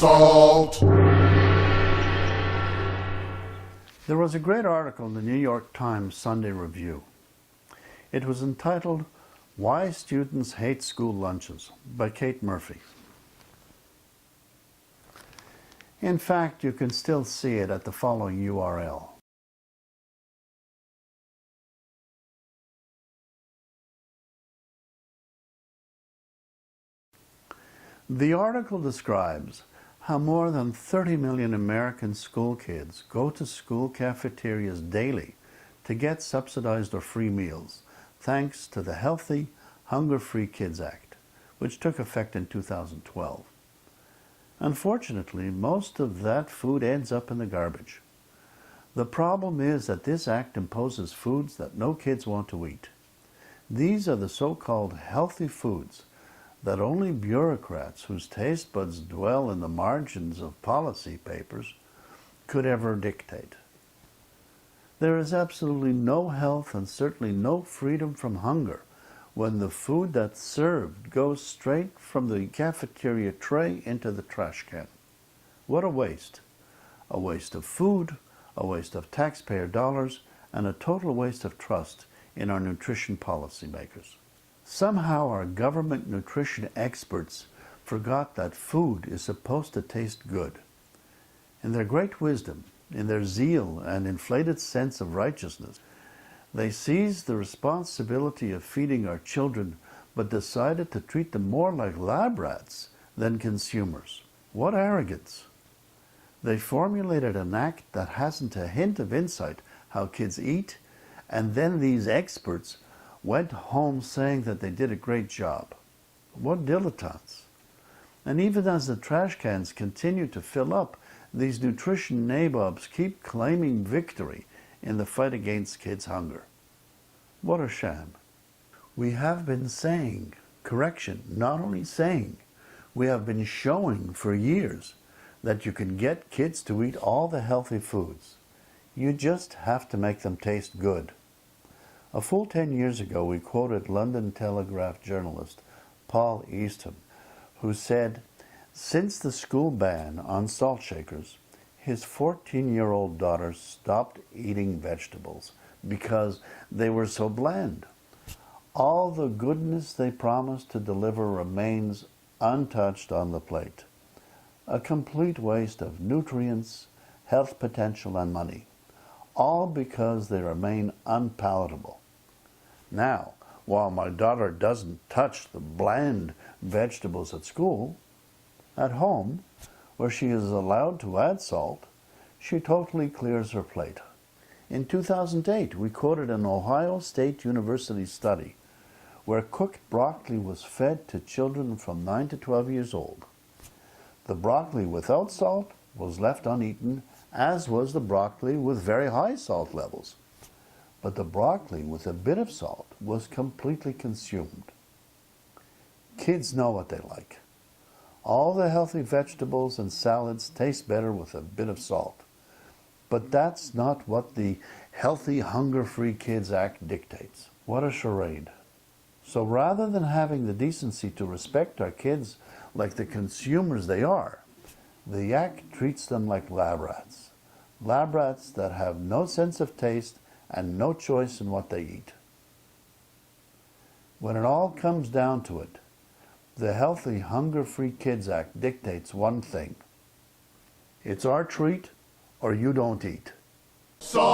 salt. There was a great article in the New York Times Sunday Review. It was entitled, "Why Students Hate School Lunches" by Kate Murphy. In fact, you can still see it at the following URL. The article describes how more than 30 million American school kids go to school cafeterias daily to get subsidized or free meals, thanks to the Healthy, Hunger-Free Kids Act, which took effect in 2012. Unfortunately, most of that food ends up in the garbage. The problem is that this act imposes foods that no kids want to eat. These are the so-called healthy foods that only bureaucrats whose taste buds dwell in the margins of policy papers could ever dictate. There is absolutely no health and certainly no freedom from hunger when the food that's served goes straight from the cafeteria tray into the trash can. What a waste. A waste of food, a waste of taxpayer dollars, and a total waste of trust in our nutrition policymakers. Somehow our government nutrition experts forgot that food is supposed to taste good. In their great wisdom, in their zeal and inflated sense of righteousness, they seized the responsibility of feeding our children but decided to treat them more like lab rats than consumers. What arrogance! They formulated an act that hasn't a hint of insight how kids eat, and then these experts went home saying that they did a great job. What dilettantes! And even as the trash cans continue to fill up, these nutrition nabobs keep claiming victory in the fight against kids' hunger. What a sham. We have been saying, correction, not only saying, we have been showing for years that you can get kids to eat all the healthy foods. You just have to make them taste good. A full 10 years ago, we quoted London Telegraph journalist Paul Eastham, who said, since the school ban on salt shakers, his 14-year-old daughter stopped eating vegetables because they were so bland. All the goodness they promised to deliver remains untouched on the plate. A complete waste of nutrients, health potential, and money. All because they remain unpalatable. Now, while my daughter doesn't touch the bland vegetables at school, at home, where she is allowed to add salt, she totally clears her plate. In 2008, we quoted an Ohio State University study where cooked broccoli was fed to children from 9 to 12 years old. The broccoli without salt was left uneaten, as was the broccoli with very high salt levels. But the broccoli with a bit of salt was completely consumed. Kids know what they like. All the healthy vegetables and salads taste better with a bit of salt. But that's not what the Healthy, Hunger-Free Kids Act dictates. What a charade. So rather than having the decency to respect our kids like the consumers they are, the Act treats them like lab rats. Lab rats that have no sense of taste and no choice in what they eat. When it all comes down to it, the Healthy, Hunger-Free Kids Act dictates one thing. It's our treat or you don't eat. Salt.